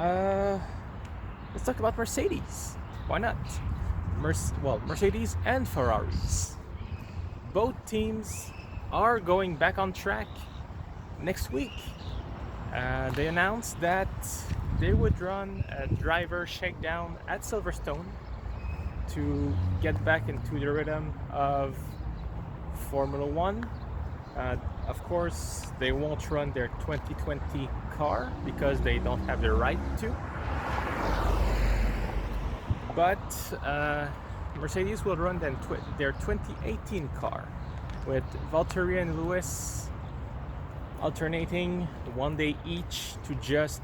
Uh, let's talk about Mercedes. Why not? Mercedes and Ferraris. Both teams are going back on track next week. They announced that they would run a driver shakedown at Silverstone to get back into the rhythm of Formula One. Of course, they won't run their 2020 car because they don't have the right to. But Mercedes will run their 2018 car with Valtteri and Lewis alternating one day each to just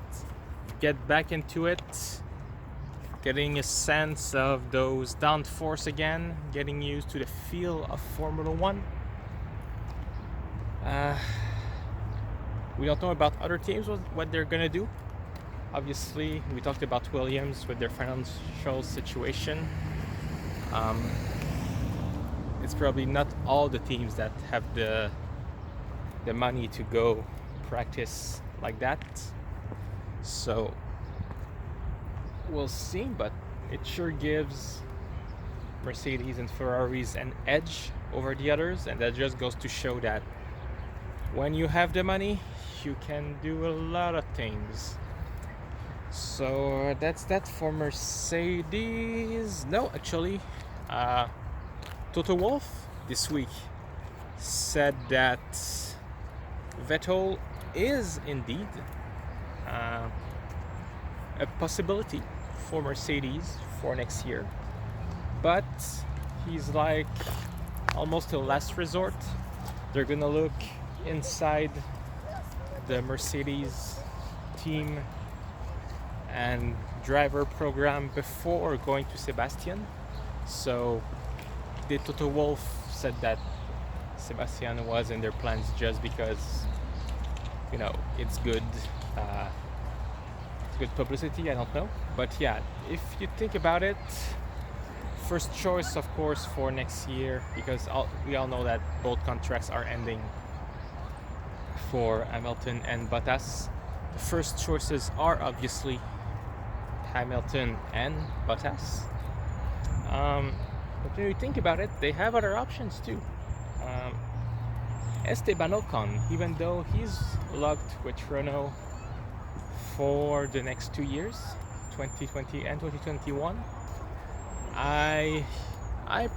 get back into it, getting a sense of those downforce again, getting used to the feel of Formula One. We don't know about other teams what they're gonna do. Obviously, we talked about Williams with their financial situation. It's probably not all the teams that have the money to go practice like that. So we'll see, but it sure gives Mercedes and Ferraris an edge over the others, and that just goes to show that when you have the money, you can do a lot of things. So that's that for Mercedes. No, actually, Toto Wolff this week said that Vettel is indeed a possibility for Mercedes for next year, but he's like almost a last resort. They're gonna look inside the Mercedes team and driver program before going to Sebastian. So the Toto Wolff said that Sebastian was in their plans just because, you know, it's good publicity. I don't know, but yeah, if you think about it, first choice of course for next year, because we all know that both contracts are ending for Hamilton and Bottas. The first choices are obviously Hamilton and Bottas. But when you think about it, they have other options too. Esteban Ocon, even though he's locked with Renault for the next 2 years, 2020 and 2021, I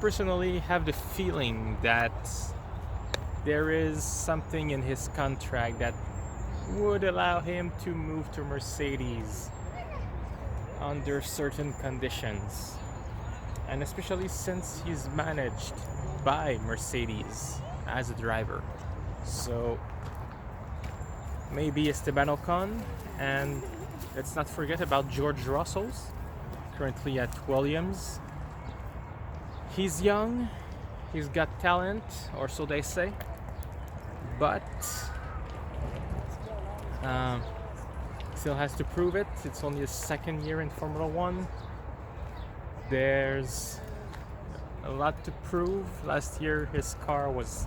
personally have the feeling that there is something in his contract that would allow him to move to Mercedes under certain conditions, and especially since he's managed by Mercedes as a driver. So maybe Esteban Ocon, and let's not forget about George Russell's currently at Williams. He's young, he's got talent, or so they say, but still has to prove it. It's only his second year in Formula One. There's a lot to prove. Last year his car was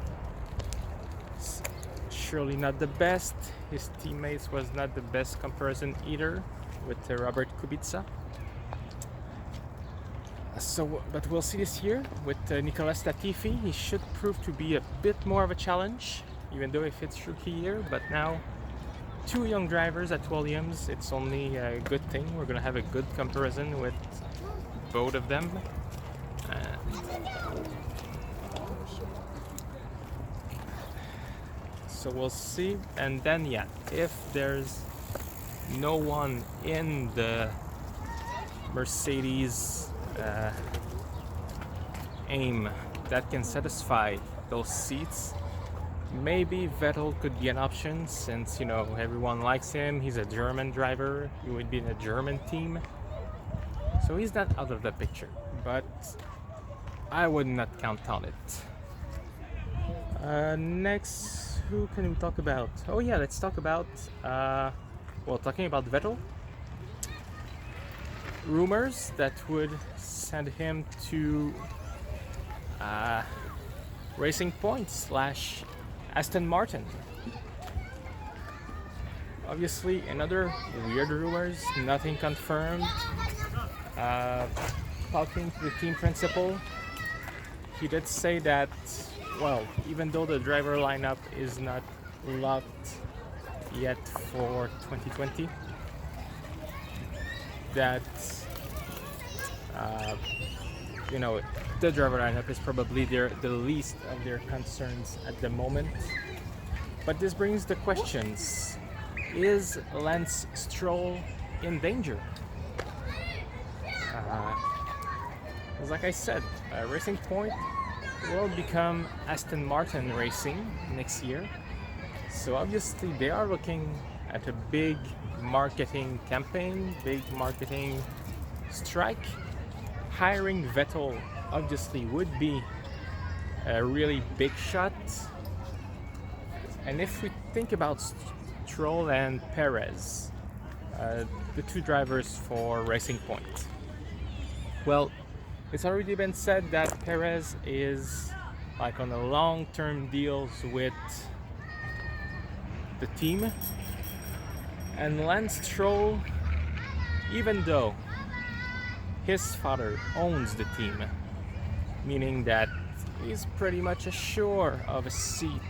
surely not the best. His teammates was not the best comparison either with Robert Kubica. But we'll see this year with Nicolas Latifi. He should prove to be a bit more of a challenge, even though if it's rookie year. But now, two young drivers at Williams, it's only a good thing. We're gonna have a good comparison with both of them. So we'll see. And then yeah, if there's no one in the Mercedes aim that can satisfy those seats, maybe Vettel could be an option, since, you know, everyone likes him. He's a German driver. He would be in a German team, so he's not out of the picture, but I would not count on it. Next, who can we talk about? Oh yeah, let's talk about talking about Vettel. Rumors that would send him to Racing Point / Aston Martin. obviously, another weird rumors, nothing confirmed. Talking to the team principal, he did say that, well, even though the driver lineup is not locked yet for 2020, that you know, the driver lineup is probably the least of their concerns at the moment. But this brings the questions: is Lance Stroll in danger? Because like I said, Racing Point will become Aston Martin Racing next year. So obviously they are looking at a big marketing campaign, big marketing strike. Hiring Vettel obviously would be a really big shot. And if we think about Stroll and Perez, the two drivers for Racing Point, well, it's already been said that Perez is like on a long-term deals with the team, and Lance Stroll, even though his father owns the team, meaning that he's pretty much assured of a seat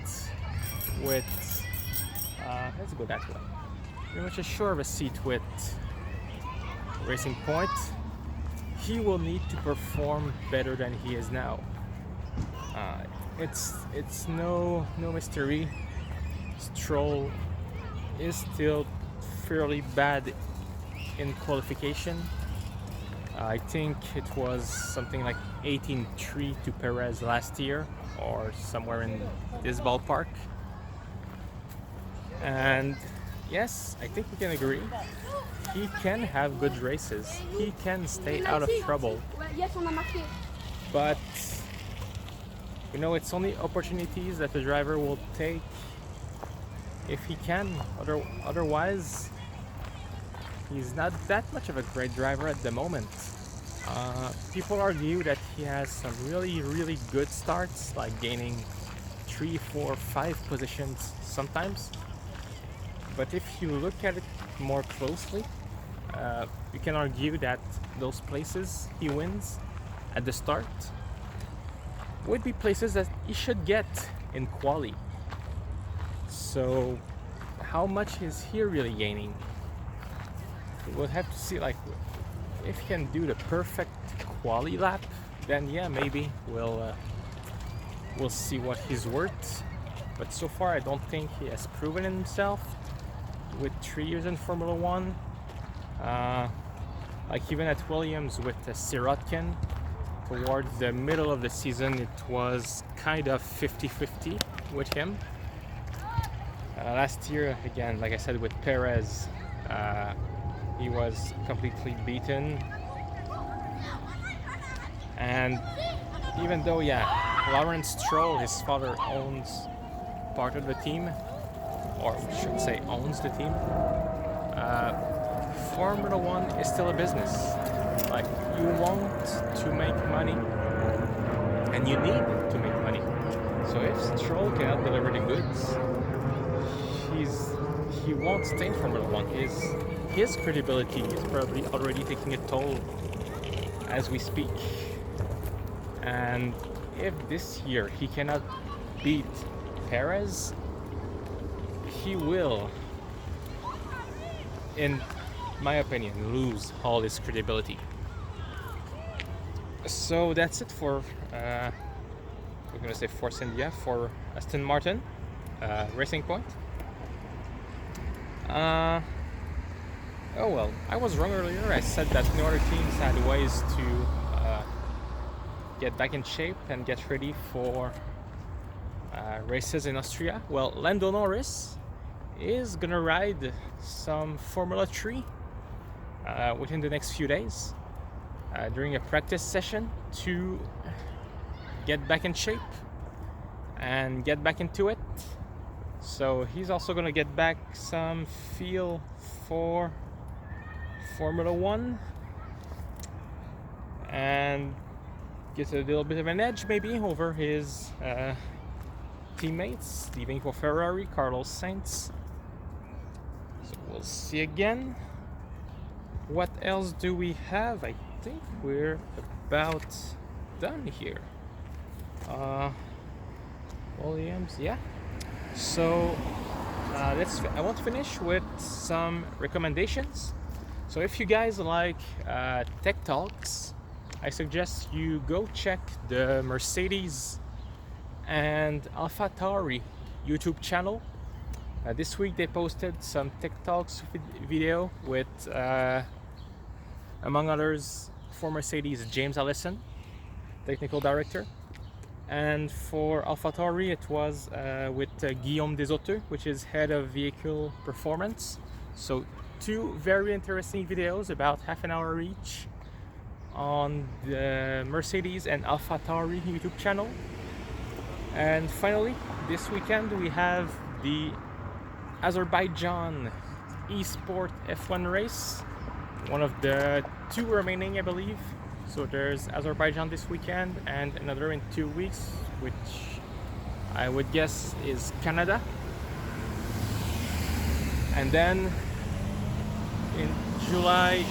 with let's go that way. Pretty much assured of a seat with Racing Point. He will need to perform better than he is now. It's no mystery. Stroll is still fairly bad in qualification. I think it was something like 18-3 to Perez last year, or somewhere in this ballpark. And yes, I think we can agree, he can have good races. He can stay out of trouble. But, you know, it's only opportunities that the driver will take if he can. Otherwise, he's not that much of a great driver at the moment. People argue that he has some really good starts, like gaining 3, 4, 5 positions sometimes. But if you look at it more closely, you can argue that those places he wins at the start would be places that he should get in quali. So how much is he really gaining? We'll have to see. Like, if he can do the perfect quali lap, then yeah, maybe we'll see what he's worth. But so far, I don't think he has proven himself with 3 years in Formula One. Like even at Williams with Sirotkin, towards the middle of the season, it was kind of 50-50 with him. Last year, again, like I said, with Perez, he was completely beaten. And even though, yeah, Lance Stroll, his father, owns part of the team, or we should say owns the team, Formula One is still a business. Like, you want to make money, and you need to make money. So if Stroll cannot deliver the goods, he won't stay in Formula One. His credibility is probably already taking a toll as we speak. And if this year he cannot beat Perez, he will, in my opinion, lose all his credibility. So that's it for we're gonna say Force India for Aston Martin Racing Point. Oh well, I was wrong earlier. I said that no other teams had ways to get back in shape and get ready for races in Austria. Well, Lando Norris is gonna ride some Formula 3 within the next few days during a practice session to get back in shape and get back into it. So he's also gonna get back some feel for Formula 1 and get a little bit of an edge maybe over his teammates leaving for Ferrari, Carlos Sainz. So we'll see again. What else do we have? I think we're about done here. Volumes, yeah. So I want to finish with some recommendations. So if you guys like tech talks, I suggest you go check the Mercedes and AlphaTauri YouTube channel. This week they posted some tech talks video with among others for Mercedes James Allison, technical director, and for AlphaTauri it was with Guillaume Desautres, which is head of vehicle performance. So two very interesting videos, about half an hour each, on the Mercedes and AlphaTauri YouTube channel. And finally, this weekend we have the Azerbaijan eSport F1 race, one of the two remaining, I believe. So there's Azerbaijan this weekend and another in 2 weeks, which I would guess is Canada. And then in July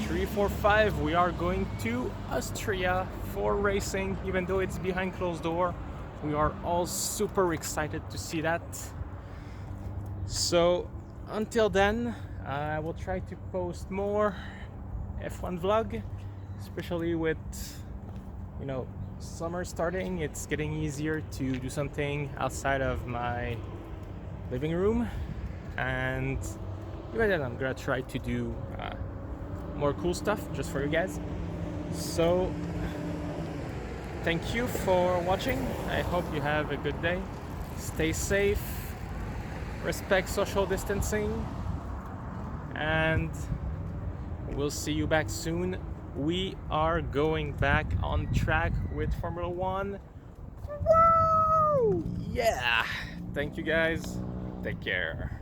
3, 4, 5 we are going to Austria for racing, even though it's behind closed door. We are all super excited to see that. So until then, I will try to post more F1 vlog, especially with, you know, summer starting. It's getting easier to do something outside of my living room, and even then I'm gonna try to do more cool stuff just for you guys. So thank you for watching. I hope you have a good day. Stay safe, respect social distancing, and we'll see you back soon. We are going back on track with Formula One. Woo! Yeah! Thank you guys. Take care.